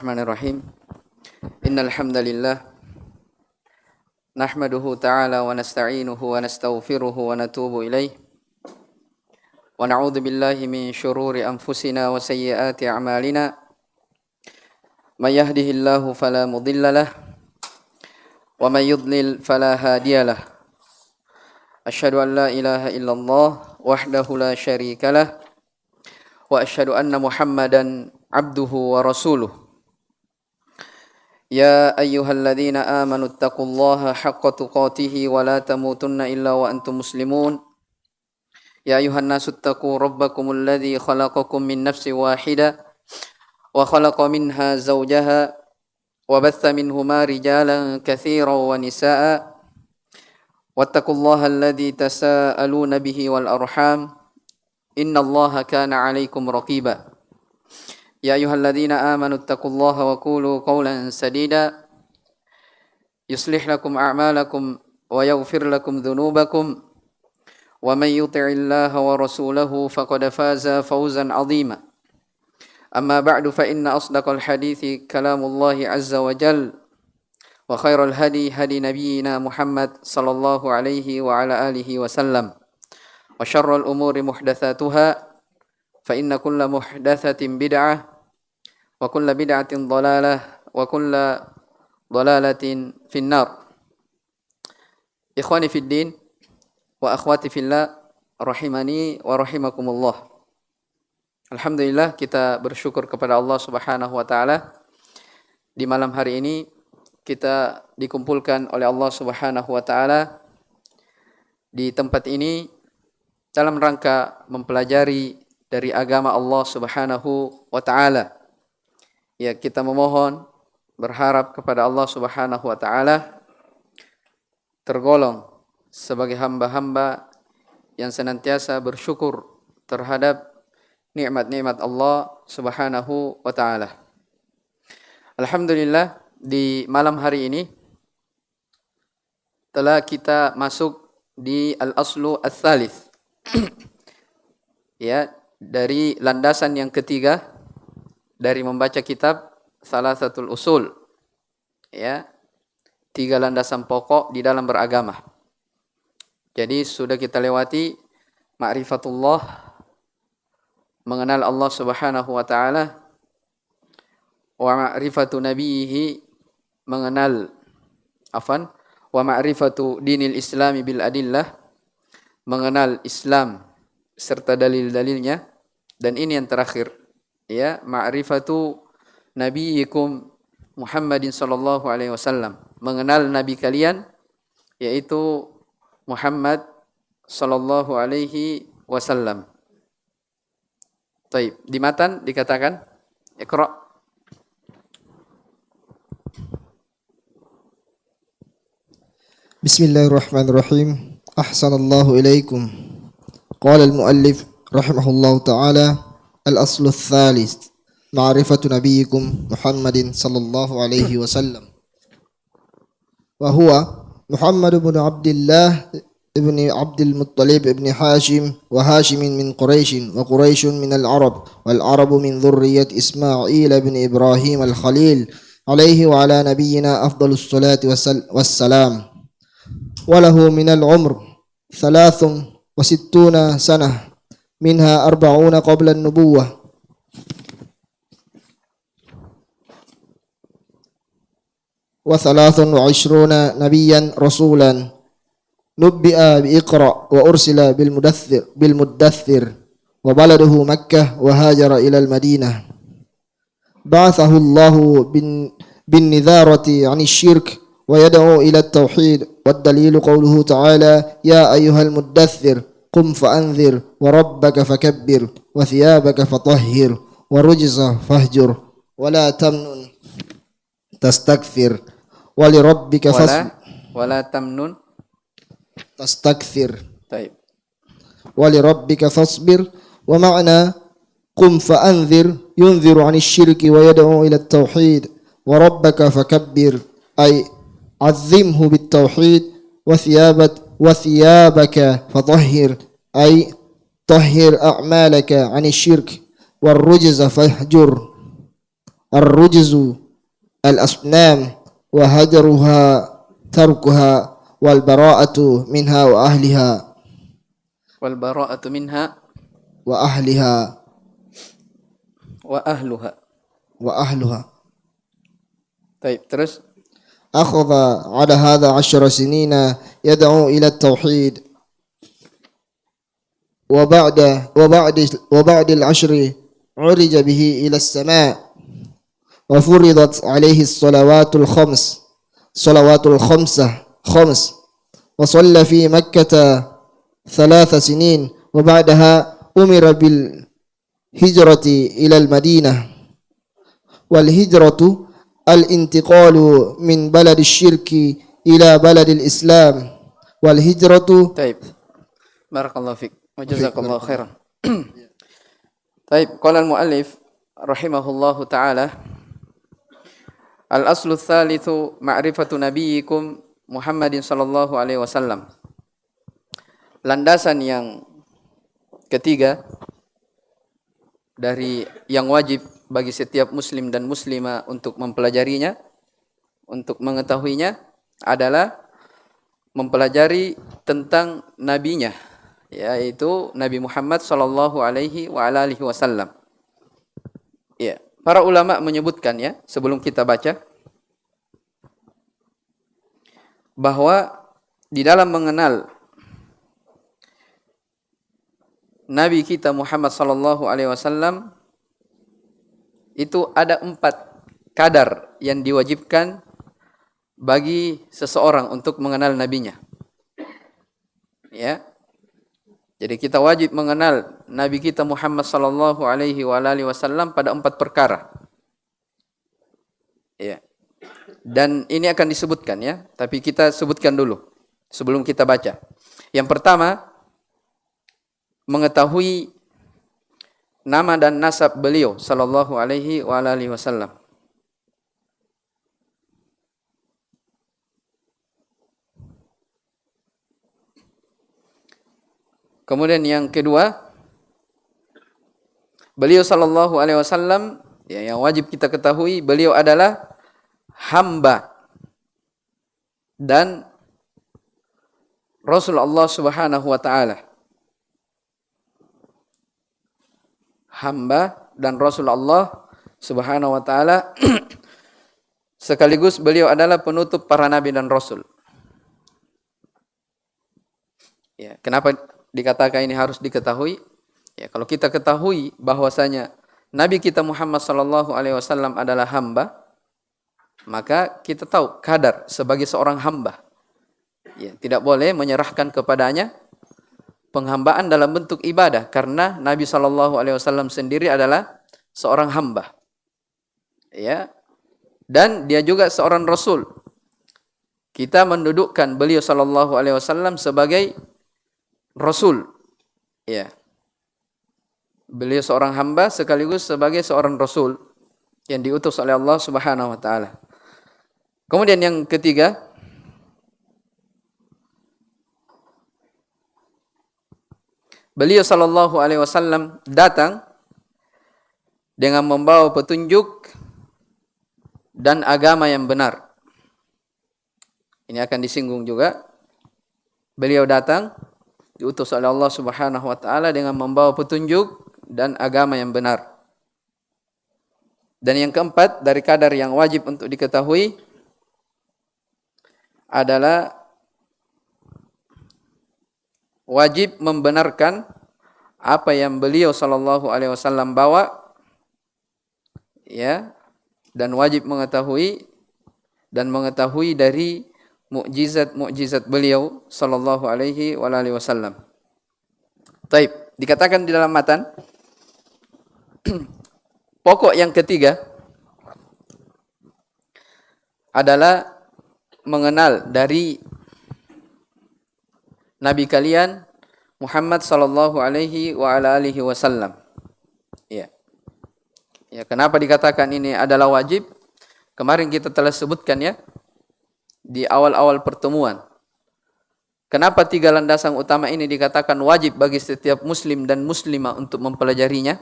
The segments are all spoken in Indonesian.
Bismillahirrahmanirrahim. Innal hamdalillah nahmaduhu ta'ala wa nasta'inuhu wa nastaghfiruhu wa natubu ilaih wa na'udzu billahi min shururi anfusina wa sayyiati a'malina may yahdihillahu fala mudhillalah wa may yudlil fala hadiyalah. Asyhadu an la ilaha illallah wahdahu la syarikalah wa asyhadu anna Muhammadan abduhu wa rasuluh. يا أيها الذين آمنوا اتقوا الله حق تقاته ولا تموتن إلا وأنتم مسلمون يا أيها الناس اتقوا ربكم الذي خلقكم من نفس واحدة وخلق منها زوجها وبث منهما رجالا كثيرا ونساء واتقوا الله الذي تساءلون به والأرحام إن الله كان عليكم رقيبا يا أيها الذين آمنوا اتقوا الله وقولوا قولا سديدا يصلح لكم أعمالكم ويغفر لكم ذنوبكم ومن يطع الله ورسوله فقد فاز فوزا عظيما أما بعد فإن أصدق الحديث كلام الله عز وجل وخير الهدي هدي نبينا محمد صلى الله عليه وعلى آله وسلم وشر الأمور محدثاتها فإن كل محدثة بدعة وكل بدعة ضلالة وكل ضلالة في النار. Ikhwani fid din wa akhwati fillah rahimani wa rahimakumullah. Alhamdulillah, kita bersyukur kepada Allah Subhanahu wa taala. Di malam hari ini kita dikumpulkan oleh Allah Subhanahu wa taala di tempat ini dalam rangka mempelajari dari agama Allah Subhanahu wa taala. Ya, kita memohon, berharap kepada Allah Subhanahu wa taala tergolong sebagai hamba-hamba yang senantiasa bersyukur terhadap nikmat-nikmat Allah Subhanahu wa taala. Alhamdulillah, di malam hari ini telah kita masuk di al-aslu ats-tsalits. Ya, dari landasan yang ketiga dari membaca kitab Salasatul Usul. Ya, 3 landasan pokok di dalam beragama. Jadi sudah kita lewati ma'rifatullah, mengenal Allah Subhanahu wa taala, wa ma'rifatu nabiyhi, mengenal wa ma'rifatu dinil islami bil adillah, mengenal Islam serta dalil-dalilnya, dan ini yang terakhir, ya, ma'rifatu nabiyikum Muhammadin sallallahu alaihi wasallam, mengenal nabi kalian yaitu Muhammad sallallahu alaihi wasallam. Baik, di matan dikatakan Iqra. Bismillahirrahmanirrahim. Ahsanallahu ilaikum. Qala al-muallif rahimahullahu ta'ala al-aslu ats-tsalits ma'rifatu nabiyyikum Muhammadin sallallahu alaihi wasallam wa huwa Muhammad ibn Abdullah ibn Abdul Muttalib ibn Hashim wa Hashim min Quraish wa Quraish min al-Arab wal Arab min dhurriyyat Isma'il ibn Ibrahim al-Khalil alaihi wa ala nabiyyina afdalus salati wassalam wa lahu min al-umr 63 sanah minha 40 qabla an-nubuwah wa 23 nabiyyan rasulan nubbi'a bi Iqra wa ursila bil muddaththir wa baladuhu Makkah wa hajara ila al-Madinah ba'athahu Allah bin nidharati 'ani asy-syirk wa yad'u ila at-tauhid wad dalilu qawluhu ta'ala ya ayyuhal muddaththir qum fa'anzir wa rabbaka fakabbir wa thiyabaka fatahhir wa rujza fahjur wa la tamnun tastakthir wa li rabbika wala tamnun tastakthir. Baik. Wa li rabbika fasbir wa ma'na qum fa'anzir yunziru 'anil syirki wa yad'u ila at-tauhid wa rabbaka fakabbir ay 'azzimhu bit tauhid wa thiyabaka fatahhir ay tahhir a'malaka 'anil syirk war rujza fahjur الرجز الأصنام وهجرها تركها والبراءة منها وأهلها والبراءة منها وأهلها وأهلها. وأهلها. طيب terus. أخذ على هذا 10 سنين يدعو إلى التوحيد وبعد العشر عرج به إلى السماء وفرضت عليه الصلوات الخمس وصلى في مكة 3 سنين وبعدها أمر بالهجرة إلى المدينة والهجرة الانتقال من بلد الشرك إلى بلد الإسلام والهجرة. طيب barakallahu fik wa jazakallahu khairan. Taib, qala al-muallif rahimahullahu ta'ala, al-aslu tsalitsu ma'rifatu nabiyyikum Muhammadin sallallahu alaihi wasallam. Landasan yang ketiga dari yang wajib bagi setiap muslim dan muslimah untuk mempelajarinya, untuk mengetahuinya adalah mempelajari tentang nabinya, yaitu Nabi Muhammad sallallahu alaihi wa alihi wasallam. Ya, para ulama menyebutkan ya, sebelum kita baca, bahwa di dalam mengenal Nabi kita Muhammad sallallahu alaihi wasallam itu ada 4 kadar yang diwajibkan bagi seseorang untuk mengenal nabinya. Ya. Jadi kita wajib mengenal Nabi kita Muhammad sallallahu alaihi wasallam pada 4 perkara. Ya. Dan ini akan disebutkan ya, tapi kita sebutkan dulu sebelum kita baca. Yang pertama, mengetahui nama dan nasab beliau sallallahu alaihi wasallam. Kemudian yang kedua, beliau sallallahu alaihi wasallam ya, yang wajib kita ketahui, beliau adalah hamba dan Rasul Allah Subhanahu wa taala. Hamba dan Rasul Allah Subhanahu wa taala sekaligus beliau adalah penutup para nabi dan rasul. Ya, kenapa dikatakan ini harus diketahui? Ya, kalau kita ketahui bahwasanya Nabi kita Muhammad sallallahu alaihi wasallam adalah hamba, maka kita tahu kadar sebagai seorang hamba. Ya, tidak boleh menyerahkan kepadanya penghambaan dalam bentuk ibadah, karena Nabi sallallahu alaihi wasallam sendiri adalah seorang hamba. Ya. Dan dia juga seorang rasul. Kita mendudukkan beliau sallallahu alaihi wasallam sebagai rasul. Ya. Beliau seorang hamba sekaligus sebagai seorang rasul yang diutus oleh Allah Subhanahu wa taala. Kemudian yang ketiga, beliau sallallahu alaihi wasallam datang dengan membawa petunjuk dan agama yang benar. Ini akan disinggung juga. Beliau datang diutus oleh Allah Subhanahu wa taala dengan membawa petunjuk dan agama yang benar. Dan yang keempat dari kadar yang wajib untuk diketahui adalah wajib membenarkan apa yang beliau sallallahu alaihi wasallam bawa, ya, dan wajib mengetahui dari mukjizat beliau sallallahu alaihi wasallam. Taib, dikatakan di dalam matan pokok yang ketiga adalah mengenal dari Nabi kalian Muhammad sallallahu alaihi wasallam. Ya. Ya, kenapa dikatakan ini adalah wajib? Kemarin kita telah sebutkan ya di awal-awal pertemuan. Kenapa 3 landasan utama ini dikatakan wajib bagi setiap muslim dan muslimah untuk mempelajarinya?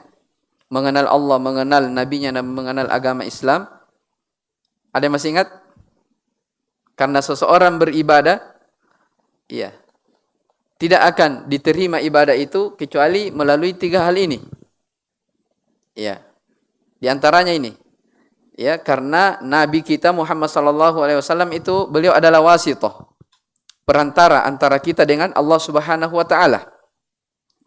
mengenal Allah, mengenal nabinya dan mengenal agama Islam. Ada yang masih ingat? Karena seseorang beribadah, iya, tidak akan diterima ibadah itu kecuali melalui 3 hal ini. Ya. Di antaranya ini. Ya, karena Nabi kita Muhammad sallallahu alaihi wasallam itu beliau adalah wasithah, perantara antara kita dengan Allah Subhanahu wa taala.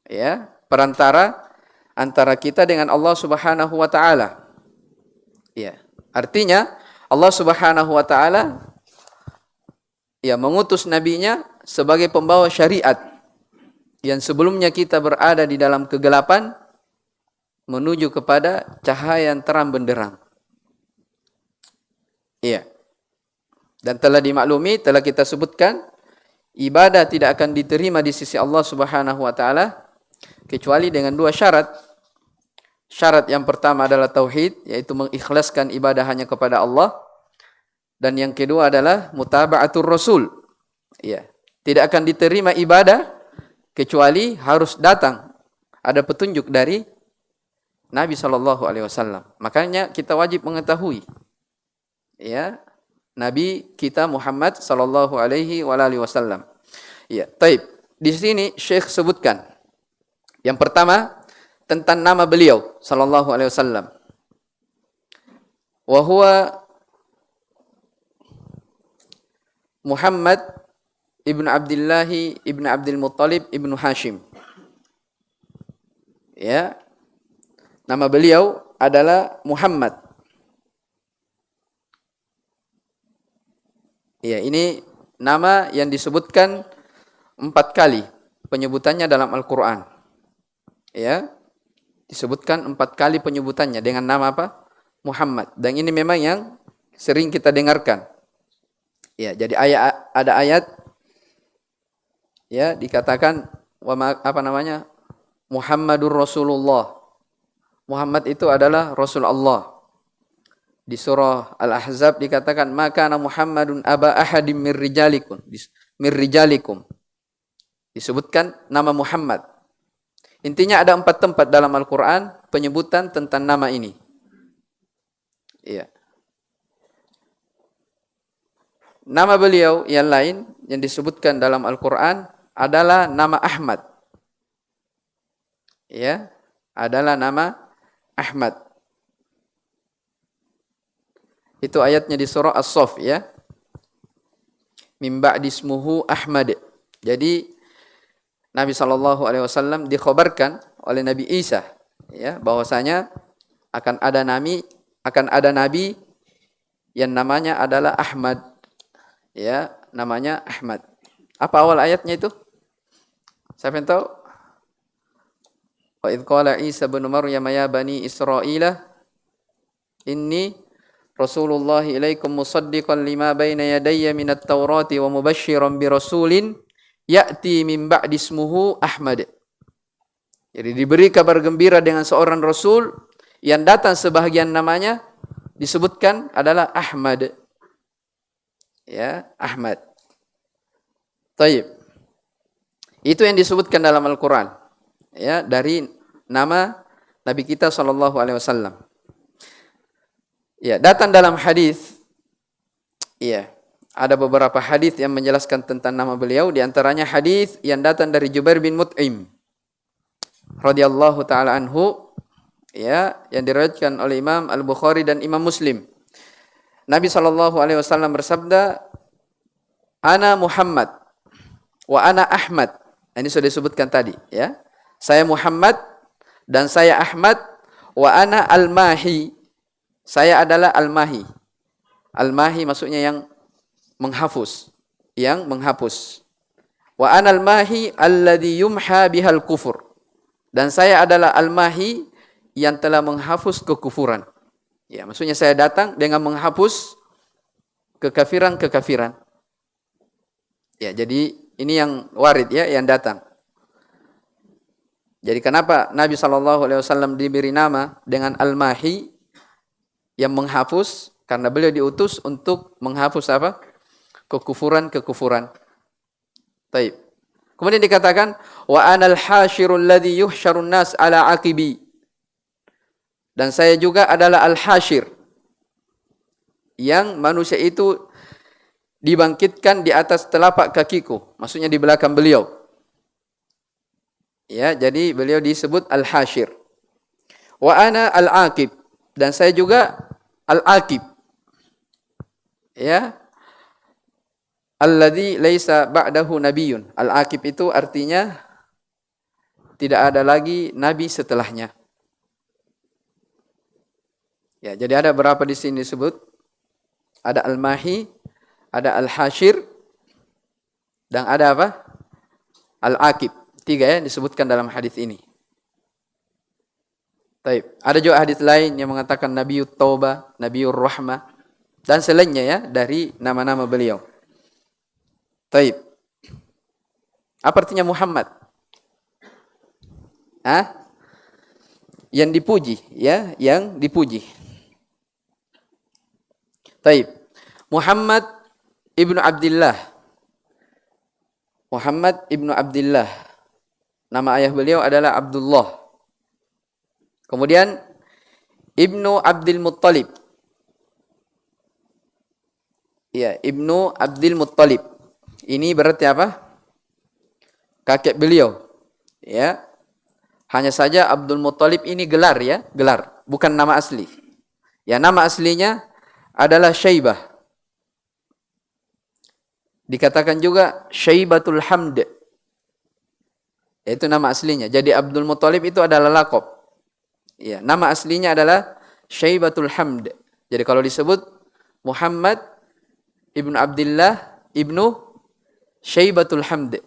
Ya, perantara antara kita dengan Allah Subhanahu wa taala. Ya. Artinya Allah Subhanahu wa taala ya mengutus nabinya sebagai pembawa syariat yang sebelumnya kita berada di dalam kegelapan menuju kepada cahaya yang terang benderang. Iya. Dan telah dimaklumi, telah kita sebutkan, ibadah tidak akan diterima di sisi Allah Subhanahu wa taala kecuali dengan 2 syarat. Syarat yang pertama adalah tauhid, yaitu mengikhlaskan ibadah hanya kepada Allah. Dan yang kedua adalah mutaba'atur rasul. Iya. Tidak akan diterima ibadah kecuali harus datang ada petunjuk dari Nabi sallallahu alaihi wasallam. Makanya kita wajib mengetahui ya Nabi kita Muhammad sallallahu alaihi wasallam. Ya, taib. Di sini Syekh sebutkan yang pertama tentang nama beliau sallallahu alaihi wasallam. Wa huwa Muhammad ibnu Abdullah ibnu Abdul Muttalib ibnu Hashim. Ya. Nama beliau adalah Muhammad. Ya, ini nama yang disebutkan 4 kali penyebutannya dalam Al-Quran. Ya, disebutkan 4 kali penyebutannya dengan nama apa? Muhammad. Dan ini memang yang sering kita dengarkan. Ya, jadi ada ayat ya dikatakan Muhammadur Rasulullah. Muhammad itu adalah Rasul Allah. Di surah Al-Ahzab dikatakan maka Muhammadun aba ahadim mir rijalikum. Disebutkan nama Muhammad. Intinya ada 4 tempat dalam Al-Quran penyebutan tentang nama ini. Iya. Nama beliau yang lain yang disebutkan dalam Al-Quran adalah nama Ahmad. Ya, adalah nama Ahmad. Itu ayatnya di surah As-Saff ya. Min ba'di ismuhu Ahmad. Jadi Nabi sallallahu alaihi wasallam dikhabarkan oleh Nabi Isa ya bahwasanya akan ada nabi yang namanya adalah Ahmad. Ya, namanya Ahmad. Apa awal ayatnya itu? Siapa yang tahu? Wa idz qala Isa ibn Maryam ya bani Israila inni Rasulullah ilaikum musaddiqan lima baina yadayya minat Taurati wa mubasysyiran bi rasulin ya'ti min ba'di ismuhu Ahmad. Jadi diberi kabar gembira dengan seorang rasul yang datang sebahagian namanya disebutkan adalah Ahmad. Ya, Ahmad. Taib. Itu yang disebutkan dalam Al-Qur'an. Ya, dari nama Nabi kita sallallahu alaihi wasallam. Ya, datang dalam hadis. Ya, ada beberapa hadis yang menjelaskan tentang nama beliau, di antaranya hadis yang datang dari Jubair bin Mut'im radhiyallahu taala anhu, ya, yang diriwayatkan oleh Imam Al-Bukhari dan Imam Muslim. Nabi sallallahu alaihi wasallam bersabda, "Ana Muhammad wa ana Ahmad." Ini sudah disebutkan tadi, ya. Saya Muhammad dan saya Ahmad, wa ana al-Mahi. Saya adalah Al-Mahi. Al-Mahi maksudnya yang menghapus, Wa ana al-Mahi alladhi yumha bihal kufur. Dan saya adalah Al-Mahi yang telah menghapus kekufuran. Ya, maksudnya saya datang dengan menghapus kekafiran. Ya, jadi ini yang warid ya, yang datang. Jadi kenapa Nabi SAW diberi nama dengan Al-Mahi yang menghapus? Karena beliau diutus untuk menghapus apa? Kekufuran. Taib. Kemudian dikatakan wa anal hasyirul ladzi yuhsyarun nas ala aqibi. Dan saya juga adalah Al-Hasyir, yang manusia itu dibangkitkan di atas telapak kakiku, maksudnya di belakang beliau. Ya, jadi beliau disebut Al-Hasyir. Wa ana Al-Aqib, dan saya juga Al-Aqib. Ya. Alladzi laisa ba'dahu nabiyyun. Al-Aqib itu artinya tidak ada lagi nabi setelahnya. Ya, jadi ada berapa di sini disebut? Ada Al-Mahi, ada Al-Hasyir, dan ada apa? Al-Aqib. 3 ya disebutkan dalam hadis ini. Taib. Ada juga hadis lain yang mengatakan Nabiyut Taubah, Nabiyur Rahmah, dan selainnya ya dari nama-nama beliau. Taib. Apa artinya Muhammad? Yang dipuji, ya, yang dipuji. Taib. Muhammad ibnu Abdullah. Muhammad ibnu Abdullah. Nama ayah beliau adalah Abdullah. Kemudian Ibnu Abdul Muttalib. Ya, Ibnu Abdul Muttalib. Ini berarti apa? Kakek beliau. Ya. Hanya saja Abdul Muttalib ini gelar ya, gelar, bukan nama asli. Ya, nama aslinya adalah Syaibah. Dikatakan juga Syaibatul Hamd. Itu nama aslinya. Jadi Abdul Muttalib itu adalah laqab. Ya, nama aslinya adalah Syaibatul Hamd. Jadi kalau disebut Muhammad ibnu Abdullah ibnu Syaibatul Hamd.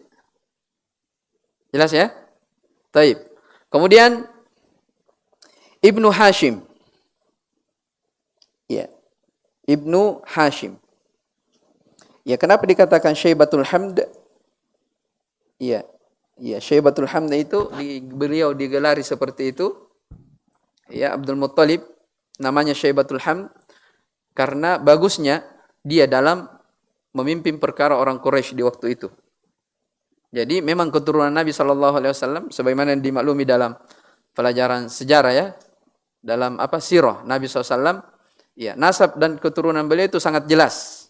Jelas ya? Taib. Kemudian Ibnu Hashim. Ya. Ibnu Hashim. Ya, kenapa dikatakan Syaibatul Hamd? Ya. Ya, Syaibatul Hamd itu beliau digelari seperti itu. Ya, Abdul Muttalib namanya Syaibatul Hamd karena bagusnya dia dalam memimpin perkara orang Quraisy di waktu itu. Jadi memang keturunan Nabi SAW, sebagaimana yang dimaklumi dalam pelajaran sejarah ya, dalam sirah Nabi SAW, ya, nasab dan keturunan beliau itu sangat jelas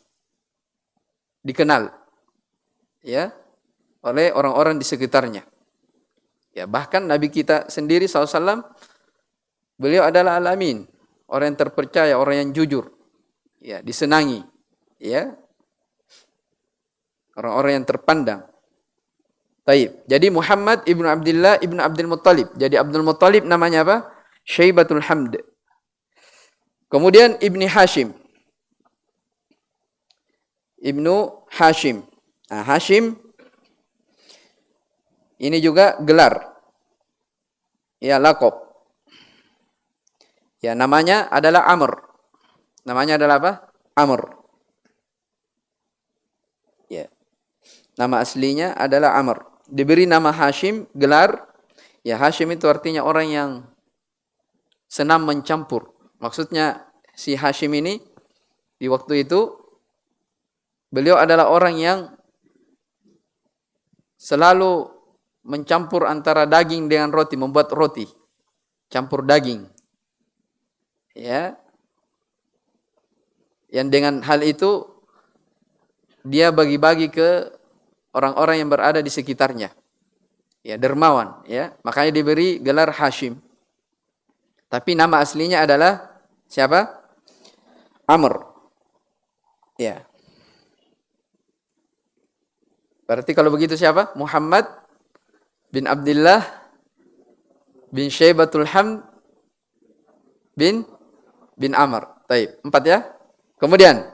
dikenal, ya, oleh orang-orang di sekitarnya. Ya, bahkan Nabi kita sendiri SAW, beliau adalah Al-Amin, orang yang terpercaya, orang yang jujur, ya, disenangi, ya, orang-orang yang terpandang. Taib. Jadi Muhammad ibnu Abdullah ibnu Abdul Muttalib. Jadi Abdul Muttalib namanya apa? Syaibatul Hamd. Kemudian Ibni Hashim. Ibnu Hashim. Nah, Hashim ini juga gelar. Ya, laqab. Ya, namanya adalah Amr. Namanya adalah apa? Amr. Ya. Nama aslinya adalah Amr. Diberi nama Hashim, gelar. Ya, Hashim itu artinya orang yang senang mencampur. Maksudnya si Hashim ini di waktu itu beliau adalah orang yang selalu mencampur antara daging dengan roti, membuat roti. Campur daging. Ya. Yang dengan hal itu dia bagi-bagi ke orang-orang yang berada di sekitarnya. Ya, dermawan, ya. Makanya diberi gelar Hashim. Tapi nama aslinya adalah siapa? Amr. Ya. Berarti kalau begitu siapa? Muhammad bin Abdullah bin Syaibatul Hamd bin Amr. Taib. 4 ya. Kemudian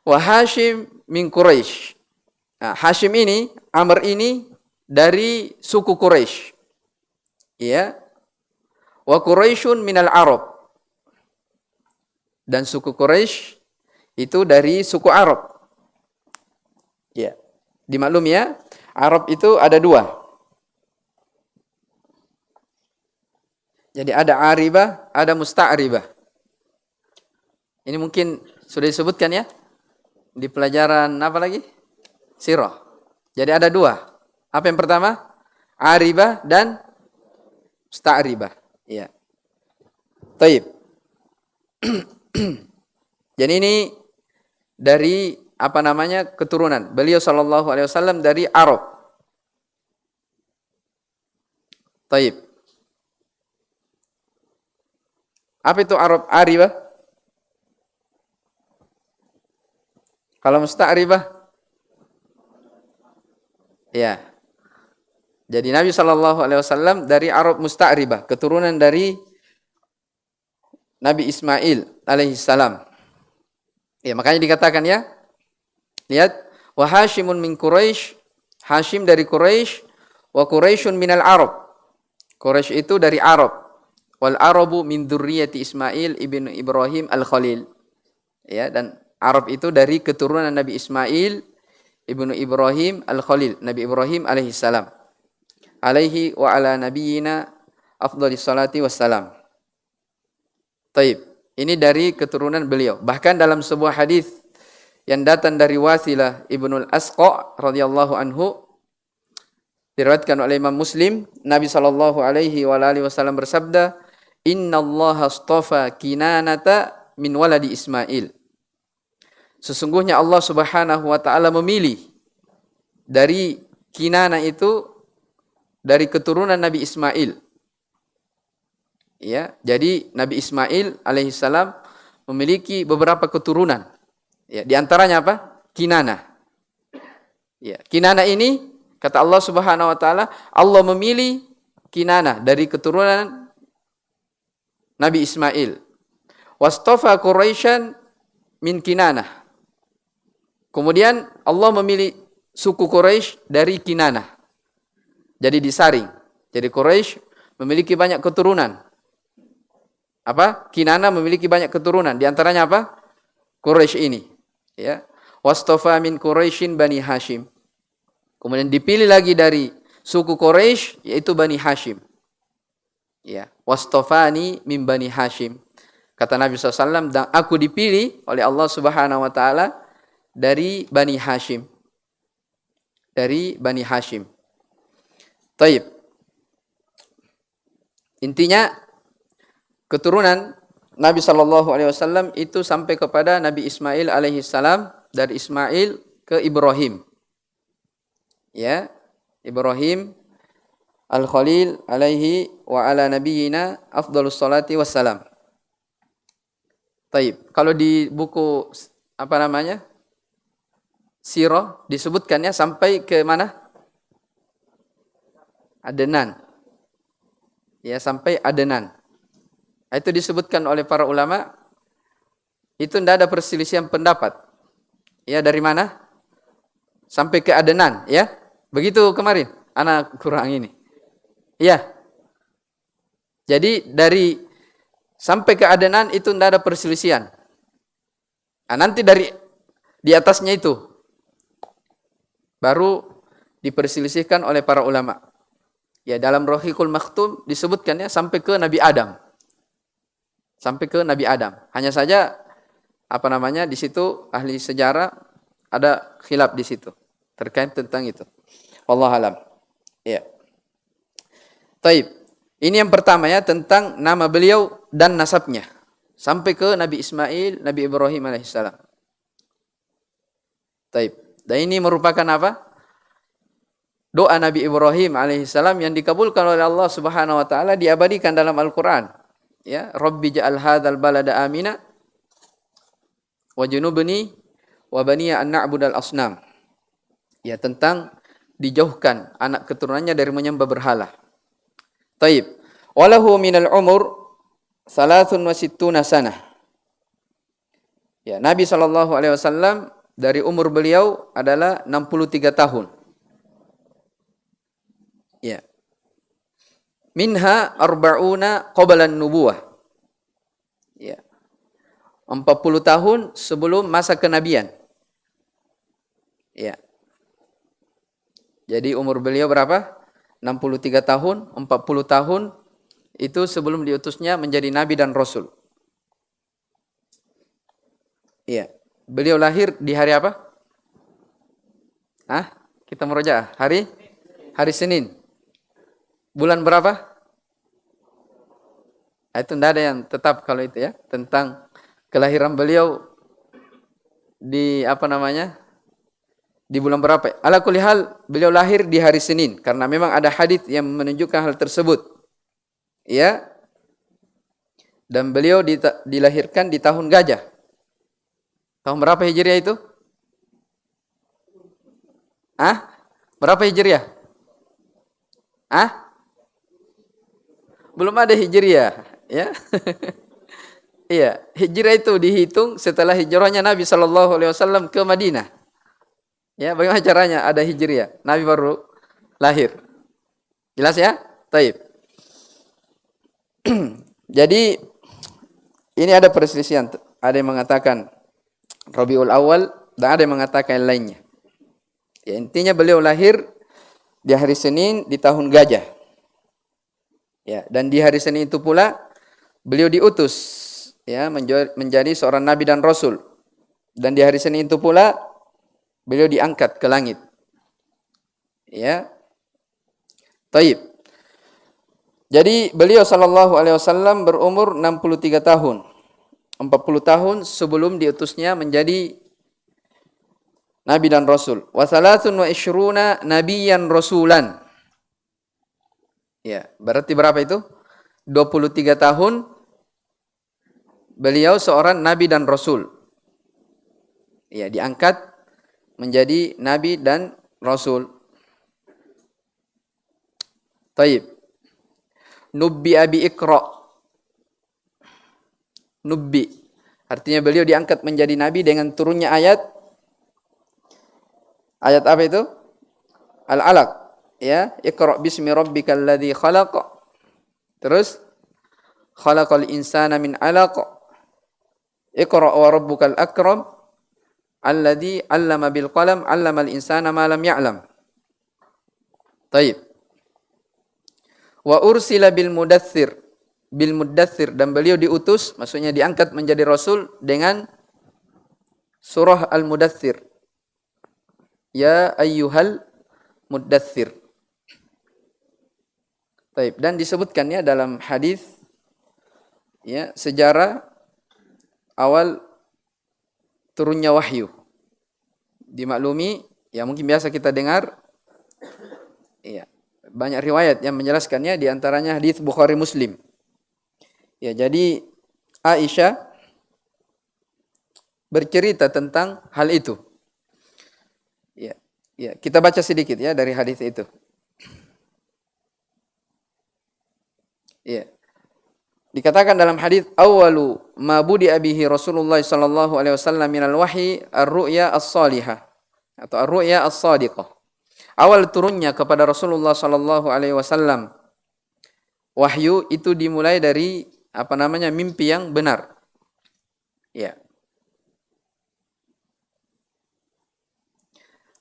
wa Hashim min Quraisy. Nah, Hashim ini, Amr ini dari suku Quraisy. Ya. Wa Quraisyun minal Arab. Dan suku Quraisy itu dari suku Arab. Ya. Dimaklumi ya, Arab itu ada 2. Jadi ada Aribah, ada Musta'ribah. Ini mungkin sudah disebutkan ya di pelajaran apa lagi? Sirah. Jadi ada 2. Apa yang pertama? Aribah dan Musta'ribah. Ya. Taib. Jadi ini dari apa namanya keturunan beliau sallallahu alaihi wasallam dari Arab. Taib. Apa itu Arab Aribah? Kalau musta'ribah? Ya. Jadi Nabi sallallahu alaihi wasallam dari Arab musta'ribah, keturunan dari Nabi Ismail alaihi salam. Ya, makanya dikatakan ya. Lihat, wa Hashimun min Quraisy, Hashim dari Quraisy, wa Quraisyun minal Arab. Quraisy itu dari Arab. Wal Arabu min dzurriyyati Ismail ibnu Ibrahim al-Khalil. Ya, dan Arab itu dari keturunan Nabi Ismail ibnu Ibrahim al-Khalil, Nabi Ibrahim alaihi salam. Alaihi wa ala nabiyyina afdhalis salati wassalam. Taib. Ini dari keturunan beliau. Bahkan dalam sebuah hadis yang datang dari Wasilah ibnul Asqa radhiyallahu anhu, diriwayatkan oleh Imam Muslim, Nabi sallallahu alaihi wa alihi wasallam bersabda, "Innallaha astafa Kinanata min waladi Ismail." Sesungguhnya Allah Subhanahu wa taala memilih dari Kinana itu dari keturunan Nabi Ismail. Ya, jadi Nabi Ismail alaihissalam memiliki beberapa keturunan. Ya, di antaranya apa? Kinana. Ya, Kinana ini kata Allah Subhanahu wa taala, Allah memilih Kinana dari keturunan Nabi Ismail. Wastafa Quraisyan min Kinana. Kemudian Allah memilih suku Quraisy dari Kinana. Jadi disaring. Jadi Quraisy memiliki banyak keturunan. Apa? Kinana memiliki banyak keturunan. Di antaranya apa? Quraisy ini. Ya. Wastafa min Quraisyin Bani Hashim. Kemudian dipilih lagi dari suku Quraisy yaitu Bani Hashim. Ya. Wastafani min Bani Hashim. Kata Nabi SAW, dan aku dipilih oleh Allah Subhanahu wa taala dari Bani Hashim. Dari Bani Hashim. Taib. Intinya keturunan Nabi sallallahu alaihi wasallam itu sampai kepada Nabi Ismail alaihi salam, dari Ismail ke Ibrahim. Ya, Ibrahim al-Khalil alaihi wa ala nabiyyina afdhalus salati wassalam. Taib. Kalau di buku apa namanya? Sirah disebutkannya sampai ke mana? Adnan. Ya, sampai Adnan. Itu disebutkan oleh para ulama, itu tidak ada perselisihan pendapat. Ya, dari mana? Sampai ke Adnan, ya. Begitu kemarin, anak kurang ini. Ya. Jadi dari sampai ke Adnan itu tidak ada perselisihan. Nah, nanti dari di atasnya itu baru diperselisihkan oleh para ulama. Ya, dalam Rahiqul Maktum disebutkannya sampai ke Nabi Adam. Sampai ke Nabi Adam. Hanya saja apa namanya di situ ahli sejarah ada khilaf di situ terkait tentang itu. Wallahu alam. Ya. Taib. Ini yang pertama ya, tentang nama beliau dan nasabnya sampai ke Nabi Ismail, Nabi Ibrahim alaihissalam. Taib. Dan ini merupakan apa? Doa Nabi Ibrahim alaihissalam yang dikabulkan oleh Allah Subhanahu wa taala, diabadikan dalam Al-Qur'an. Ya, Rabbi ja'al hadzal balada amina wa junubni wa baniya an na'budal asnam. Ya, tentang dijauhkan anak keturunannya dari menyembah berhala. Taib. Walahu minal umur 63 sanah. Ya, Nabi sallallahu alaihi wasallam dari umur beliau adalah 63 tahun. Ya. Minha arba'una qablan nubuwah. Ya. 40 tahun sebelum masa kenabian. Ya. Jadi umur beliau berapa? 63 tahun, 40 tahun itu sebelum diutusnya menjadi nabi dan rasul. Ya. Beliau lahir di hari apa? Kita murojaah. Hari Senin. Bulan berapa? Itu tidak ada yang tetap kalau itu ya, tentang kelahiran beliau di apa namanya? Di bulan berapa? Ala kulli hal beliau lahir di hari Senin karena memang ada hadis yang menunjukkan hal tersebut. Ya. Dan beliau dilahirkan di tahun gajah. Tahun berapa Hijriah itu? Berapa Hijriah? Belum ada Hijriah, ya. Iya, Hijriah itu dihitung setelah hijrahnya Nabi sallallahu alaihi wasallam ke Madinah. Ya, bagaimana caranya ada Hijriah? Nabi baru lahir. Jelas ya? Taib. Jadi ini ada perselisihan. Ada yang mengatakan Rabiul Awal dan ada yang mengatakan yang lainnya. Ya, intinya beliau lahir di hari Senin di tahun gajah. Ya, dan di hari Senin itu pula beliau diutus ya menjadi seorang nabi dan rasul. Dan di hari Senin itu pula beliau diangkat ke langit. Ya. Taib. Jadi beliau sallallahu alaihi wasallam berumur 63 tahun. 40 tahun sebelum diutusnya menjadi nabi dan rasul. Wa salatsun wa isyruna nabiyyan rasulan. Ya, berarti berapa itu? 23 tahun beliau seorang nabi dan rasul. Ya, diangkat menjadi nabi dan rasul. Taib. Nubbi abi Iqra. Nubbi. Artinya beliau diangkat menjadi nabi dengan turunnya ayat. Ayat apa itu? Al-Alaq. Ya, Iqra bismi rabbikal ladzi khalaq. Terus khalaqal insana min 'alaq. Iqra wa rabbukal akram alladzi 'allama bil qalam 'allamal insana ma lam ya'lam. Taib. Wa ursila bil mudaththir dan beliau diutus, maksudnya diangkat menjadi rasul dengan surah Al-Mudaththir. Ya ayyuhal mudaththir. Baik, dan disebutkannya dalam hadis ya sejarah awal turunnya wahyu. Dimaklumi ya mungkin biasa kita dengar ya banyak riwayat yang menjelaskannya, di antaranya hadis Bukhari Muslim. Ya, jadi Aisyah bercerita tentang hal itu. Ya, ya, kita baca sedikit ya dari hadis itu. Ya. Dikatakan dalam hadis awwalu ma budi'a bihi Rasulullah sallallahu alaihi wasallam minal wahyi ar-ru'ya as-salihah atau ar-ru'ya as-sadiqah. Awal turunnya kepada Rasulullah sallallahu alaihi wasallam wahyu itu dimulai dari mimpi yang benar. Ya.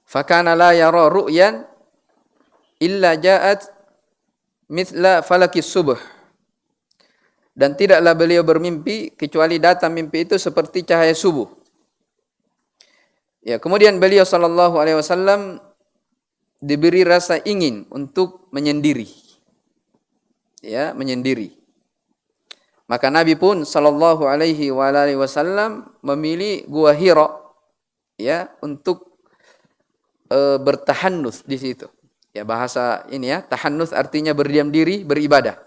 Fakana la yara ru'yan illa ja'at mithla falakis subuh. Dan tidaklah beliau bermimpi kecuali datang mimpi itu seperti cahaya subuh. Ya, kemudian beliau sallallahu alaihi wasallam diberi rasa ingin untuk menyendiri. Ya, menyendiri. Maka Nabi pun sallallahu alaihi wasallam memilih Gua Hira ya untuk bertahannuts di situ. Ya, bahasa ini ya, tahannuts artinya berdiam diri, beribadah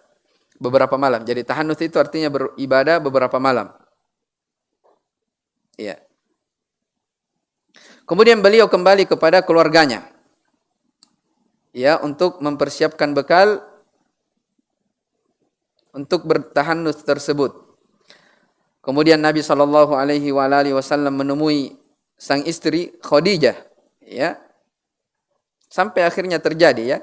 beberapa malam. Jadi tahannuts itu artinya beribadah beberapa malam. Ya. Kemudian beliau kembali kepada keluarganya. Ya, untuk mempersiapkan bekal untuk bertahannuts tersebut. Kemudian Nabi sallallahu alaihi wasallam menemui sang istri Khadijah, ya. Sampai akhirnya terjadi ya.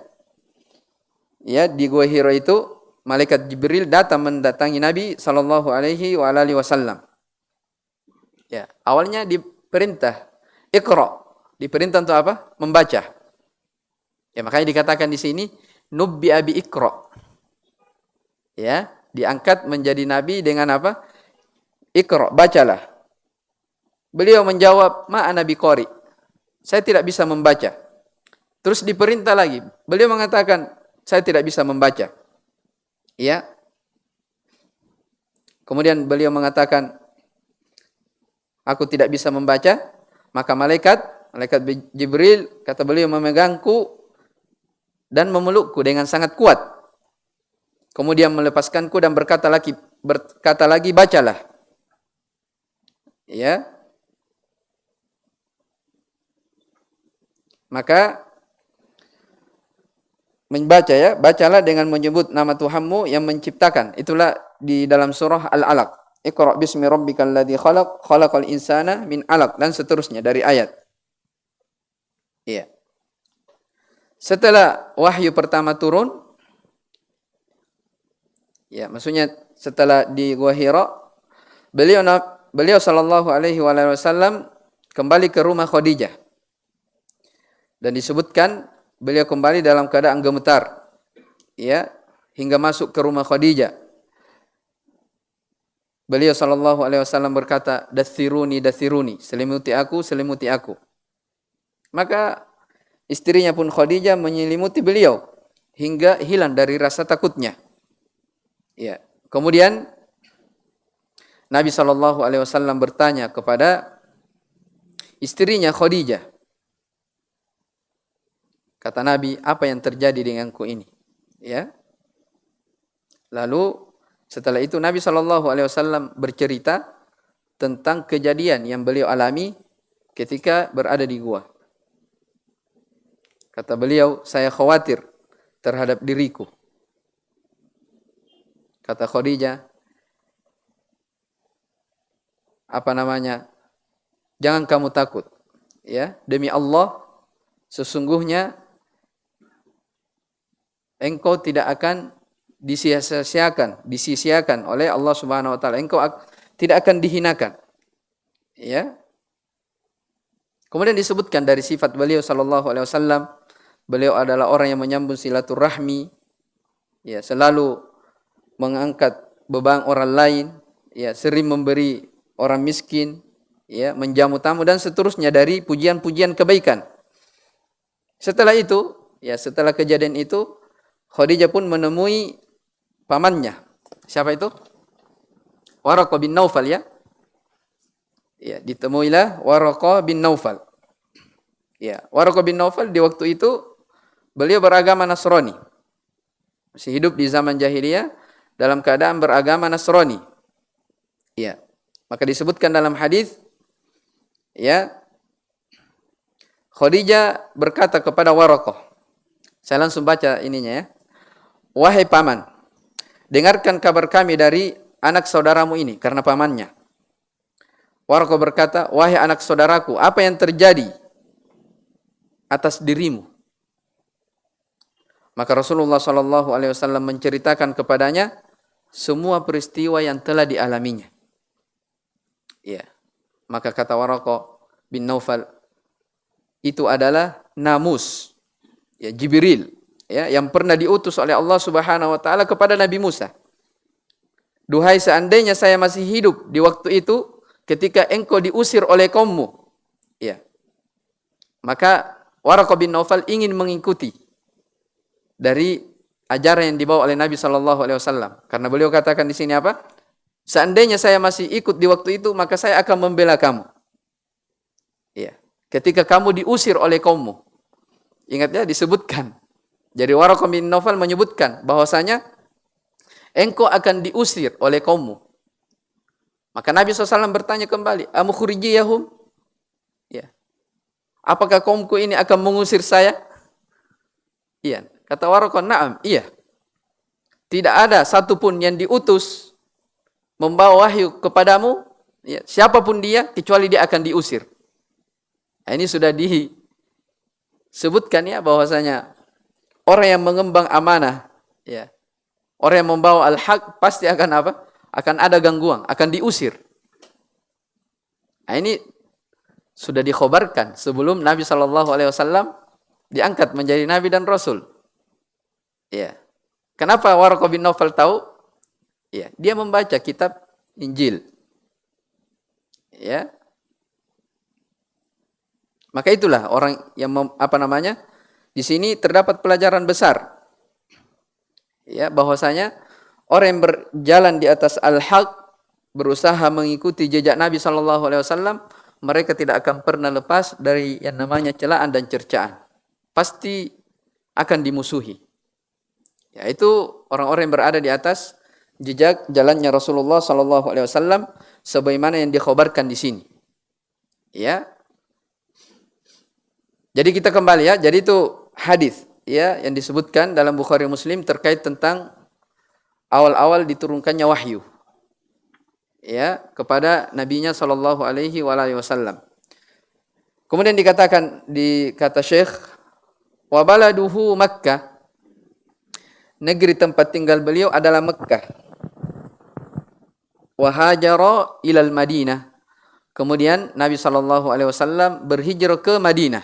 Ya, di Gua Hira itu malaikat Jibril datang mendatangi Nabi sallallahu alaihi wasallam. Ya, awalnya diperintah Iqra, diperintah untuk apa? Membaca. Ya, makanya dikatakan di sini Nubbi abi Iqra. Ya, diangkat menjadi nabi dengan apa? Iqra, bacalah. Beliau menjawab, "Ma ana biqari." Saya tidak bisa membaca. Terus diperintah lagi. Beliau mengatakan, "Saya tidak bisa membaca." Ya. Kemudian beliau mengatakan, aku tidak bisa membaca, maka malaikat Jibril, kata beliau, memegangku dan memelukku dengan sangat kuat. Kemudian melepaskanku dan berkata lagi, bacalah. Ya. Maka membaca, ya, bacalah dengan menyebut nama Tuhanmu yang menciptakan. Itulah di dalam surah Al-Alaq. Iqra' bismi rabbikal ladzi khalaq, khalaqal insana min 'alaq, dan seterusnya dari ayat. Iya. Setelah wahyu pertama turun, ya, maksudnya setelah di Gua Hira, beliau sallallahu alaihi wasallam kembali ke rumah Khadijah. Dan disebutkan beliau kembali dalam keadaan gemetar, ya, hingga masuk ke rumah Khadijah. Beliau sallallahu alaihi wasallam berkata, dathiruni, selimuti aku. Maka istrinya pun Khadijah menyelimuti beliau hingga hilang dari rasa takutnya. Ya. Kemudian Nabi sallallahu alaihi wasallam bertanya kepada istrinya Khadijah. Kata Nabi, apa yang terjadi denganku ini? Ya. Lalu setelah itu Nabi SAW bercerita tentang kejadian yang beliau alami ketika berada di gua. Kata beliau, saya khawatir terhadap diriku. Kata Khadijah, jangan kamu takut. Ya, demi Allah, sesungguhnya engkau tidak akan disia-siakan oleh Allah Subhanahu wa taala. Engkau tidak akan dihinakan. Ya. Kemudian disebutkan dari sifat beliau sallallahu alaihi wasallam, beliau adalah orang yang menyambung silaturahmi, ya, selalu mengangkat beban orang lain, ya, sering memberi orang miskin, ya, menjamu tamu dan seterusnya dari pujian-pujian kebaikan. Setelah itu, ya, setelah kejadian itu, Khadijah pun menemui pamannya. Siapa itu? Waraqah bin Naufal, ya. Ya, ditemuilah Waraqah bin Naufal. Ya, Waraqah bin Naufal di waktu itu beliau beragama Nasrani. Masih hidup di zaman jahiliyah dalam keadaan beragama Nasrani. Ya. Maka disebutkan dalam hadis, ya, Khadijah berkata kepada Waraqah. Saya langsung baca ininya, ya. Wahai paman, dengarkan kabar kami dari anak saudaramu ini, karena pamannya. Waraqah berkata, wahai anak saudaraku, apa yang terjadi atas dirimu? Maka Rasulullah SAW menceritakan kepadanya semua peristiwa yang telah dialaminya. Ya. Maka kata Waraqah bin Naufal, itu adalah namus, ya, Jibril, ya, yang pernah diutus oleh Allah Subhanahu wa taala kepada Nabi Musa. Duhai seandainya saya masih hidup di waktu itu ketika engkau diusir oleh kaummu. Ya. Maka Waraqah bin Naufal ingin mengikuti dari ajaran yang dibawa oleh Nabi SAW. Karena beliau katakan di sini apa? Seandainya saya masih ikut di waktu itu, maka saya akan membela kamu. Ya. Ketika kamu diusir oleh kaummu. Ingat, ya, disebutkan. Jadi Waraqah bin Naufal menyebutkan bahwasanya engkau akan diusir oleh kaummu. Maka Nabi SAW bertanya kembali, amukhrijiyahum? Ya. Apakah kaumku ini akan mengusir saya? Iya. Kata Waraqah, na'am, iya. Tidak ada satupun yang diutus membawa wahyu kepadamu, ya, siapapun dia, kecuali dia akan diusir. Nah, ini sudah disebutkan, ya, bahwasanya orang yang mengemban amanah, ya, orang yang membawa al-haq pasti akan apa? Akan ada gangguan, akan diusir. Nah, ini sudah dikhabarkan sebelum Nabi SAW diangkat menjadi Nabi dan Rasul. Ya. Kenapa Waraqah bin Naufal tahu? Ya, dia membaca kitab Injil. Ya. Maka itulah orang yang di sini terdapat pelajaran besar. Ya, bahwasanya orang yang berjalan di atas al-haq, berusaha mengikuti jejak Nabi sallallahu alaihi wasallam, mereka tidak akan pernah lepas dari yang namanya celaan dan cercaan. Pasti akan dimusuhi. Yaitu orang-orang yang berada di atas jejak jalannya Rasulullah sallallahu alaihi wasallam sebagaimana yang dikhabarkan di sini. Ya. Jadi kita kembali ya, jadi itu hadis ya yang disebutkan dalam Bukhari Muslim terkait tentang awal-awal diturunkannya wahyu. Ya, kepada nabinya sallallahu alaihi wasallam. Kemudian dikatakan di kata Syekh wa baladuhu Makkah. Negeri tempat tinggal beliau adalah Mekah. Wa hajara ilal Madinah. Kemudian Nabi sallallahu alaihi wasallam berhijrah ke Madinah.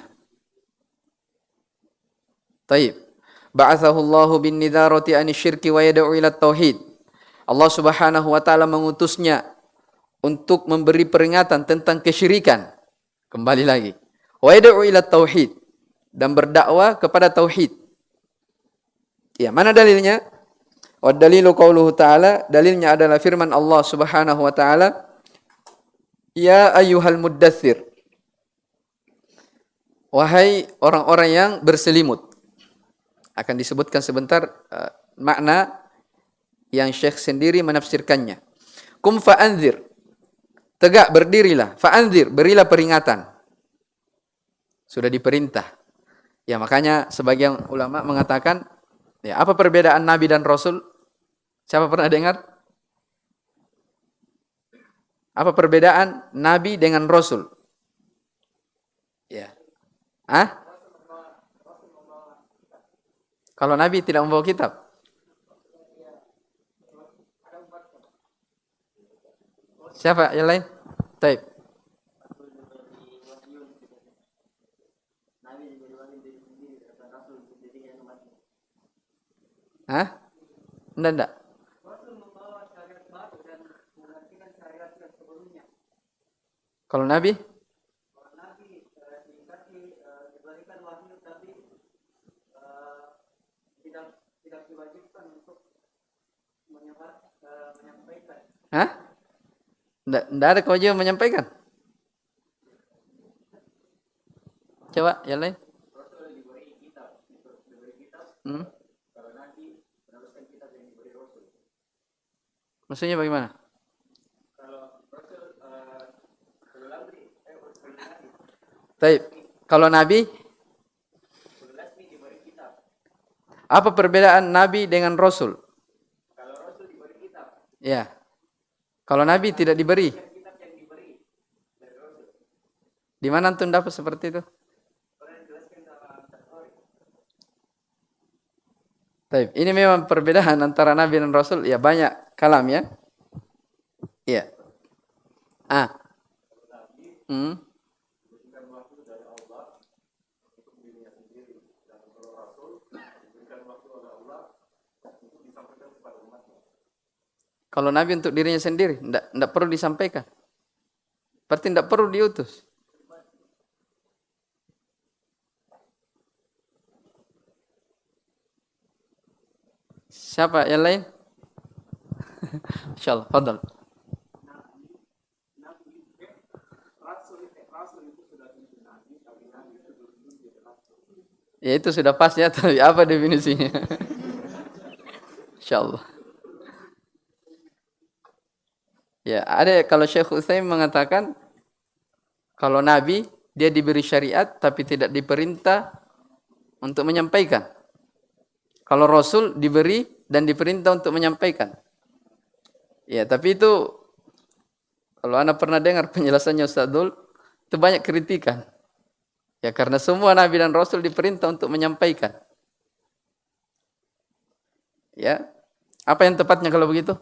Taib. Ba'athahu Allahu bin nidharati an syirki wa yad'u ila tauhid. Allah Subhanahu wa taala mengutusnya untuk memberi peringatan tentang kesyirikan. Kembali lagi. Wa yad'u ila tauhid, dan berdakwah kepada tauhid. Ya, mana dalilnya? Wa dalilu qauluhu ta'ala, dalilnya adalah firman Allah Subhanahu wa taala, ya ayyuhal muddatsir. Wahai orang-orang yang berselimut. Akan disebutkan sebentar makna yang Syekh sendiri menafsirkannya. Kum fa'anzir. Tegak berdirilah, fa'anzir, berilah peringatan. Sudah diperintah. Ya, makanya sebagian ulama mengatakan, ya, apa perbedaan Nabi dan Rasul? Siapa pernah dengar? Apa perbedaan Nabi dengan Rasul? Ya. Kalau Nabi tidak membawa kitab? Siapa yang lain? Taib. Enggak. Kalau Nabi? Diberikan wahyu tapi tidak diwajibkan untuk menyampaikan. Enggak ada kewajiban menyampaikan. Coba yang lain. Rasul diberi kitab. Kalau Nabi meneruskan kitab yang diberi Rasul. Maksudnya bagaimana? Baik, kalau Nabi, apa perbedaan Nabi dengan Rasul? Kalau Rasul diberi kitab. Ya. Kalau Nabi tidak diberi. Di mana antum dapat seperti itu? Baik, ini memang perbedaan antara Nabi dan Rasul. Ya, banyak kalam ya. Iya. Kalau Nabi untuk dirinya sendiri, tidak perlu disampaikan. Berarti tidak perlu diutus. Siapa yang lain? Insyaallah, fadal. Ya itu sudah pas ya, tapi apa definisinya? Insyaallah. Ya, ada kalau Syekh Utsaimin mengatakan kalau Nabi dia diberi syariat tapi tidak diperintah untuk menyampaikan. Kalau Rasul diberi dan diperintah untuk menyampaikan. Ya, tapi itu kalau Anda pernah dengar penjelasannya Ustaz Dul, itu banyak kritikan. Ya, karena semua Nabi dan Rasul diperintah untuk menyampaikan. Ya. Apa yang tepatnya kalau begitu?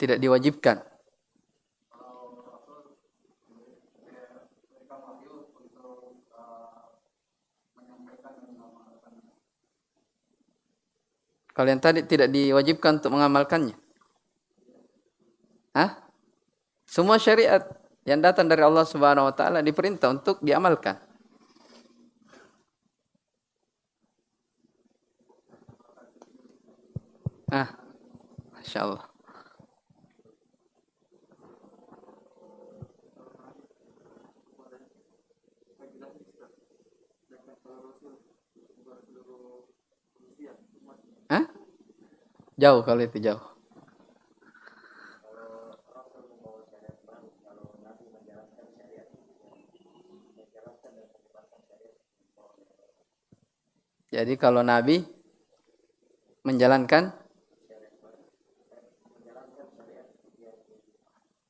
Tidak diwajibkan. Kalau yang tadi tidak diwajibkan untuk mengamalkannya. Semua syariat yang datang dari Allah Subhanahu wa taala diperintah untuk diamalkan. Ah, Masya Allah. Hah? Jauh kalau itu jauh. Jadi kalau Nabi menjalankan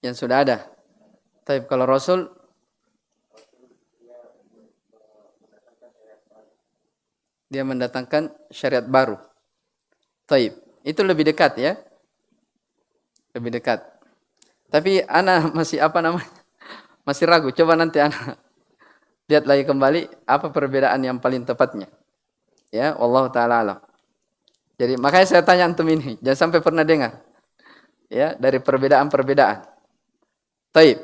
yang sudah ada. Tapi kalau Rasul dia mendatangkan syariat baru. Taib. Itu lebih dekat ya. Lebih dekat. Tapi ana masih apa namanya? Masih ragu. Coba nanti ana lihat lagi kembali apa perbedaan yang paling tepatnya. Ya, wallahu taala alam. Jadi makanya saya tanya antum ini, jangan sampai pernah dengar. Ya, dari perbedaan-perbedaan. Taib.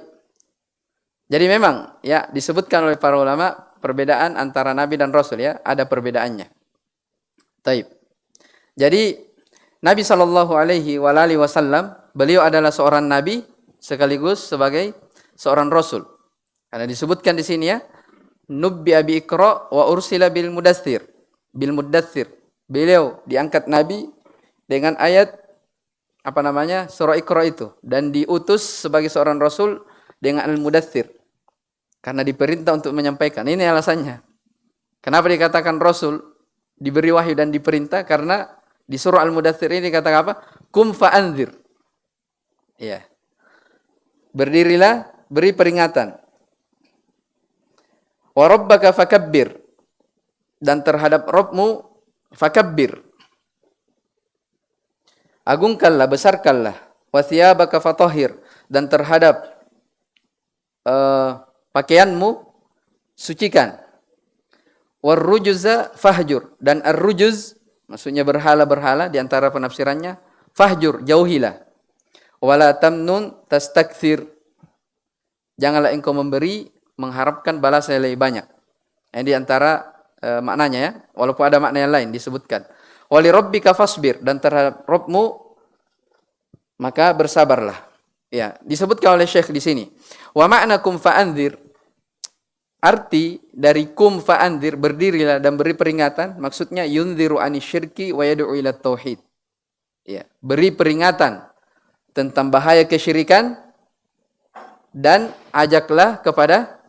Jadi memang ya disebutkan oleh para ulama perbedaan antara nabi dan rasul ya, ada perbedaannya. Taib. Jadi Nabi sallallahu alaihi wasallam beliau adalah seorang nabi sekaligus sebagai seorang rasul. Karena disebutkan di sini ya, nubbi abi Iqra wa ursila bil mudaththir. Bil mudaththir. Beliau diangkat nabi dengan ayat apa namanya? Surah Iqra itu dan diutus sebagai seorang rasul dengan al-mudaththir. Karena diperintah untuk menyampaikan. Ini alasannya. Kenapa dikatakan rasul diberi wahyu dan diperintah? Karena di surah Al-Mudaththir ini kata apa? Kum fa'anzir. Ya. Berdirilah, beri peringatan. Wa rabbaka fakabbir. Dan terhadap Rabbmu fakabbir. Agungkanlah, besarkanlah. Wa thiyabaka fatahhir. Dan terhadap pakaianmu sucikan. War rujuza fahjur. Dan ar-rujuz maksudnya berhala-berhala di antara penafsirannya fahjur, jauhilah. Wala tamnun tastakthir. Janganlah engkau memberi mengharapkan balasan yang lebih banyak. Ini di antara maknanya ya, walaupun ada makna yang lain disebutkan. Wali rabbika fasbir, dan terhadap Rabbmu maka bersabarlah. Ya, disebutkan oleh Syekh di sini. Wa ma'na kum fa'anzir. Arti dari kum fa'anzir, berdirilah dan beri peringatan, maksudnya yunziru anisyirki wa yad'u ila tauhid. Ya, beri peringatan tentang bahaya kesyirikan dan ajaklah kepada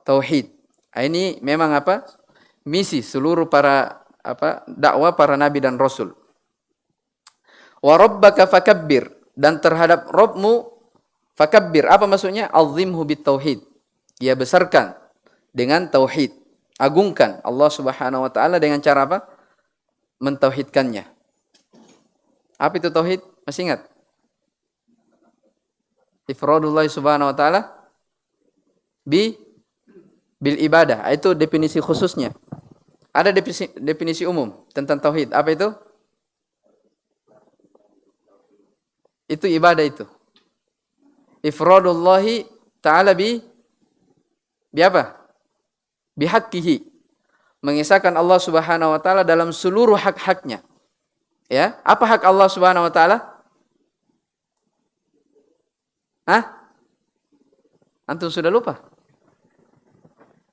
tauhid. Ini memang apa? Misi seluruh para dakwah para nabi dan rasul. Wa rabbaka fakabbir, dan terhadap Rabbmu fakabbir. Apa maksudnya? Azimhu bit tauhid. Ya, besarkan dengan tauhid. Agungkan Allah Subhanahu wa taala dengan cara apa? Mentauhidkannya. Apa itu tauhid? Masih ingat? Ifradullah Subhanahu wa taala bil ibadah. Itu definisi khususnya. Ada definisi umum tentang tauhid. Apa itu? Itu ibadah itu. Ifradullah taala bi apa? Bihaqqihi, mengisahkan Allah Subhanahu wa taala dalam seluruh hak-haknya. Ya, apa hak Allah Subhanahu wa taala? Antum sudah lupa?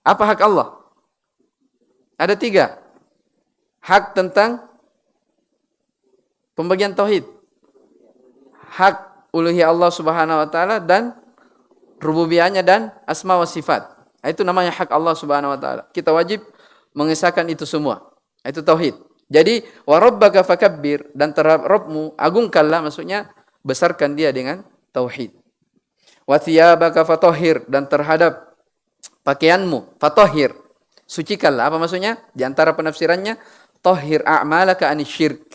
Apa hak Allah? Ada 3. Hak tentang pembagian tauhid. Hak uluhiyah Allah Subhanahu wa taala dan rububiyahnya dan asma wa sifat. Itu namanya hak Allah Subhanahu wa taala. Kita wajib mengesahkan itu semua. Itu tauhid. Jadi wa rabbaka fakabbir, dan terhadap Rabbmu agungkanlah, maksudnya besarkan dia dengan tauhid. Wa thiyabaka fatahhir, dan terhadap pakaianmu fatahhir, sucikanlah. Apa maksudnya? Di antara penafsirannya tahhir a'malaka anisyirk.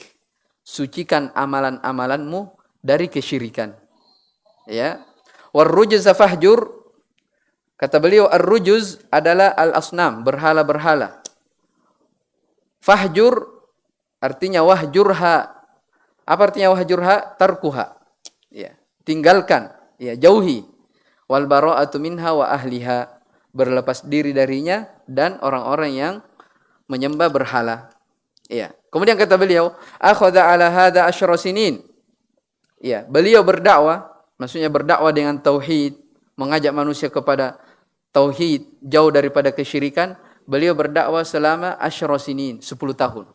Sucikan amalan-amalanmu dari kesyirikan. Ya. War rujza fahjur. Kata beliau, ar-rujuz adalah al-asnam, berhala-berhala. Fahjur artinya wahjurha. Apa artinya wahjurha? Tarkuha. Ya, tinggalkan, ya, jauhi. Wal bara'atu minha wa ahliha, berlepas diri darinya dan orang-orang yang menyembah berhala. Ya. Kemudian kata beliau, akhadha ala hadha asyra sinin. Ya, beliau berdakwah, maksudnya berdakwah dengan tauhid, mengajak manusia kepada tauhid, jauh daripada kesyirikan. Beliau berdakwah selama asyra sinin, 10 tahun.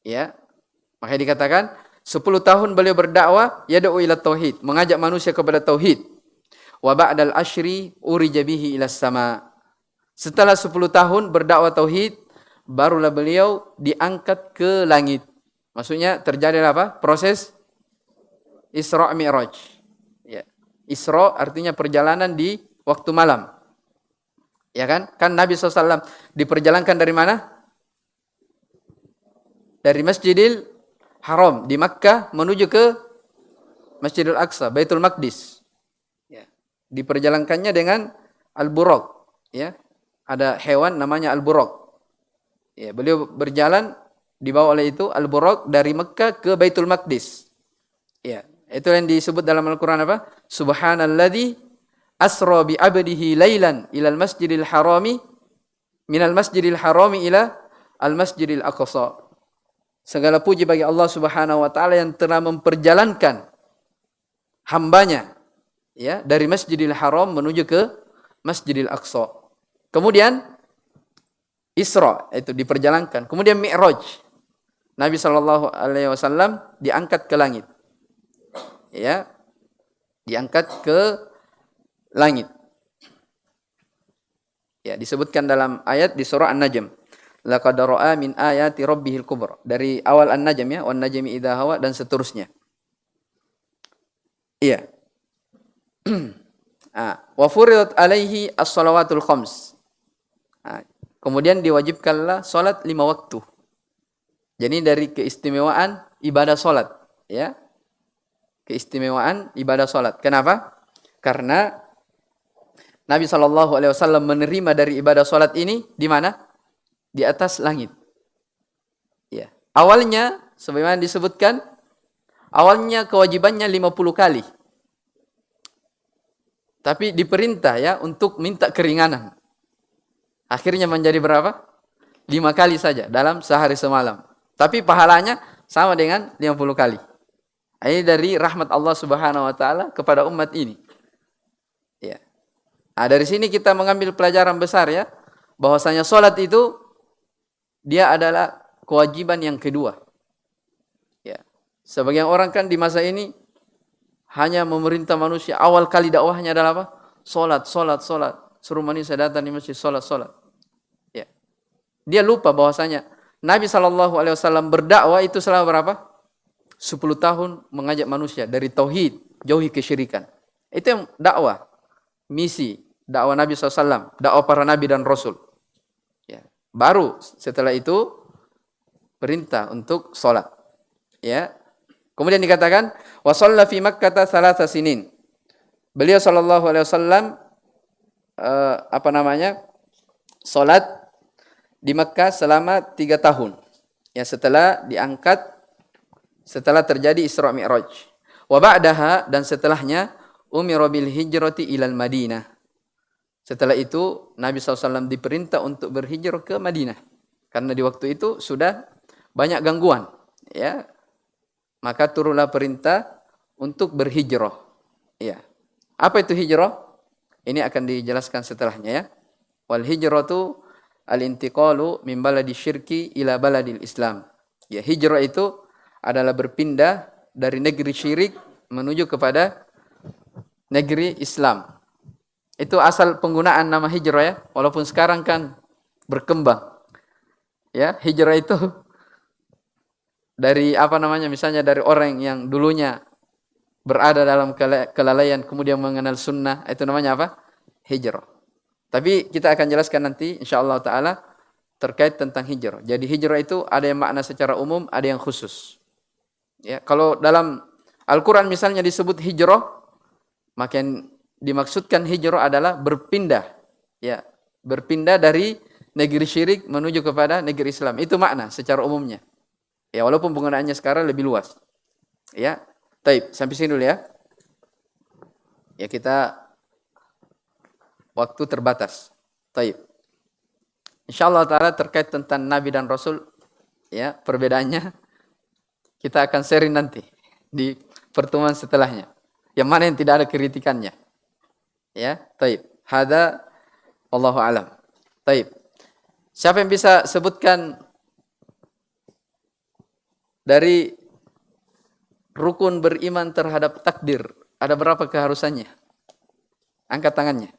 Ya. Makanya dikatakan 10 tahun beliau berdakwah yad'u ila tauhid, mengajak manusia kepada tauhid. Wa ba'dal asyri urija bihi ila sama. Setelah 10 tahun berdakwah tauhid, barulah beliau diangkat ke langit. Maksudnya terjadi apa? Proses Isra Mi'raj. Ya. Isra artinya perjalanan di waktu malam. Ya kan? Kan Nabi SAW diperjalankan dari mana? Dari Masjidil Haram di Makkah menuju ke Masjidil Aqsa, Baitul Maqdis. Ya. Diperjalankannya dengan Al-Buraq. Ya. Ada hewan namanya Al-Buraq. Ya, beliau berjalan dibawa oleh itu Al-Buraq dari Mekah ke Baitul Maqdis. Ya, itu yang disebut dalam Al-Qur'an apa? Subhanalladzi asra bi 'abdihi lailan ilal masjidil harami minal masjidil harami ila al-masjidil aqsa. Segala puji bagi Allah Subhanahu wa taala yang telah memperjalankan hambanya ya dari Masjidil Haram menuju ke Masjidil Aqsa. Kemudian Isra itu diperjalankan. Kemudian Mi'raj. Nabi SAW diangkat ke langit. Ya. Diangkat ke langit. Ya, disebutkan dalam ayat di surah An-Najm. Laqad ra'a min ayati rabbihil kubra. Dari awal An-Najm ya, wan najmi idza hawa dan seterusnya. Iya. Wa furidat alaihi as-shalawatul khams. Kemudian diwajibkanlah salat 5 waktu. Jadi dari keistimewaan ibadah salat, ya. Keistimewaan ibadah salat. Kenapa? Karena Nabi SAW menerima dari ibadah salat ini di mana? Di atas langit. Ya. Awalnya sebagaimana disebutkan, awalnya kewajibannya 50 kali. Tapi diperintah ya untuk minta keringanan. Akhirnya menjadi berapa? 5 kali saja dalam sehari semalam. Tapi pahalanya sama dengan 50 kali. Ini dari rahmat Allah Subhanahu wa taala kepada umat ini. Ya. Dari sini kita mengambil pelajaran besar ya, bahwasanya salat itu dia adalah kewajiban yang kedua. Ya. Sebagian orang kan di masa ini hanya memerintah manusia, awal kali dakwahnya adalah apa? Salat. Suruh manusia datang di masjid, salat. Ya. Dia lupa bahwasanya Nabi SAW berdakwah itu selama berapa? 10 tahun mengajak manusia dari tauhid, jauhi kesyirikan. Itu yang dakwah, misi, dakwah Nabi SAW, dakwah para Nabi dan Rasul. Ya. Baru setelah itu perintah untuk salat. Ya. Kemudian dikatakan wa shalla fi Makkah 3 sinin. Beliau SAW salat di Makkah selama 3 tahun. Ya, setelah diangkat, setelah terjadi Isra Mi'raj. Wa ba'daha, dan setelahnya umira bil hijrati ilal Madinah. Setelah itu Nabi SAW diperintah untuk berhijrah ke Madinah. Karena di waktu itu sudah banyak gangguan, ya. Maka turunlah perintah untuk berhijrah. Ya. Apa itu hijrah? Ini akan dijelaskan setelahnya ya. Wal hijratu al-intiqalu min baladi syirki ila baladil Islam. Ya, hijrah itu adalah berpindah dari negeri syirik menuju kepada negeri Islam. Itu asal penggunaan nama hijrah ya, walaupun sekarang kan berkembang. Ya, hijrah itu dari misalnya dari orang yang dulunya berada dalam kelalaian kemudian mengenal sunnah, itu namanya apa? Hijrah. Tapi kita akan jelaskan nanti insyaallah taala terkait tentang hijrah. Jadi hijrah itu ada yang makna secara umum, ada yang khusus. Ya, kalau dalam Al-Qur'an misalnya disebut hijrah, maka yang dimaksudkan hijrah adalah berpindah. Ya, berpindah dari negeri syirik menuju kepada negeri Islam. Itu makna secara umumnya. Ya, walaupun penggunaannya sekarang lebih luas. Ya. Baik, sampai sini dulu ya. Ya, kita waktu terbatas. Baik. Insyaallah taala terkait tentang nabi dan rasul, Ya, perbedaannya kita akan sharing nanti di pertemuan setelahnya. Yang mana yang tidak ada kritikannya. Ya, taib. Hada wallahu alam. Taib. Siapa yang bisa sebutkan dari rukun beriman terhadap takdir, ada berapa keharusannya? Angkat tangannya.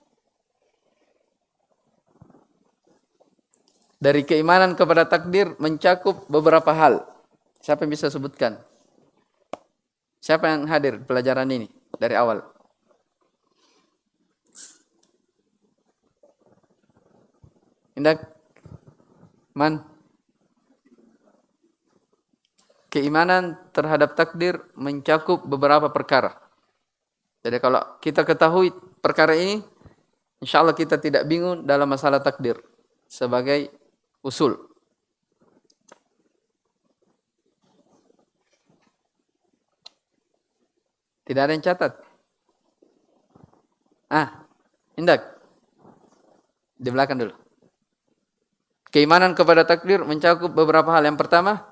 Dari keimanan kepada takdir mencakup beberapa hal. Siapa yang bisa sebutkan? Siapa yang hadir pelajaran ini dari awal? Indak? Man? Keimanan terhadap takdir mencakup beberapa perkara. Jadi kalau kita ketahui perkara ini, insya Allah kita tidak bingung dalam masalah takdir sebagai usul. Tidak ada yang catat. Indak. Di belakang dulu. Keimanan kepada takdir mencakup beberapa hal. Yang pertama,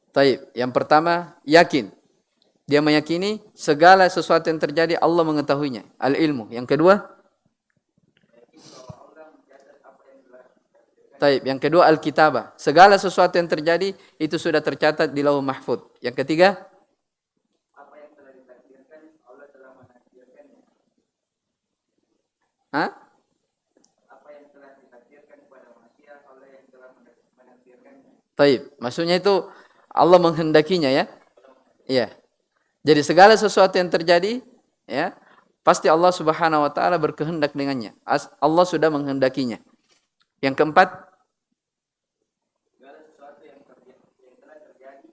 taib. Yang pertama, yakin. Dia meyakini segala sesuatu yang terjadi Allah mengetahuinya. Al-ilmu. Yang kedua, taib. Yang kedua, al-kitabah. Segala sesuatu yang terjadi itu sudah tercatat di Lauhul Mahfuz. Yang ketiga, apa yang telah ditakdirkan Allah telah menakdirkannya. Apa yang telah ditakdirkan kepada manusia Allah yang telah menakdirkannya. Taib. Maksudnya itu Allah menghendakinya ya. Iya. Jadi segala sesuatu yang terjadi ya, pasti Allah Subhanahu wa taala berkehendak dengannya. Allah sudah menghendakinya. Yang keempat, segala sesuatu yang telah terjadi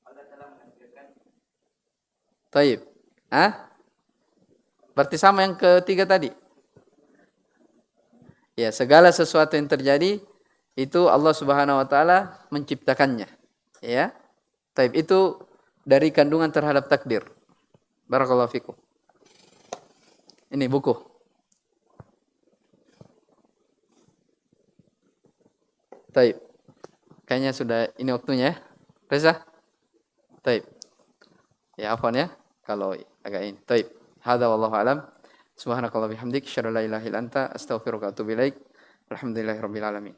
Allah telah menakdirkan. Taib. Berarti sama yang ketiga tadi. Ya, segala sesuatu yang terjadi itu Allah Subhanahu wa taala menciptakannya. Ya. Taib itu dari kandungan terhadap takdir. Barakallahu fikum. Ini buku. Taib. Kayaknya sudah ini waktunya ya. Reza? Taib. Ya afwan ya kalau agak ini. Taib. Hadza wallahu alam. Subhanakallah bihamdik, asyhadu an la ilaha illa anta, astaghfiruka wa atubu ilaik. Alhamdulillahirabbil alamin.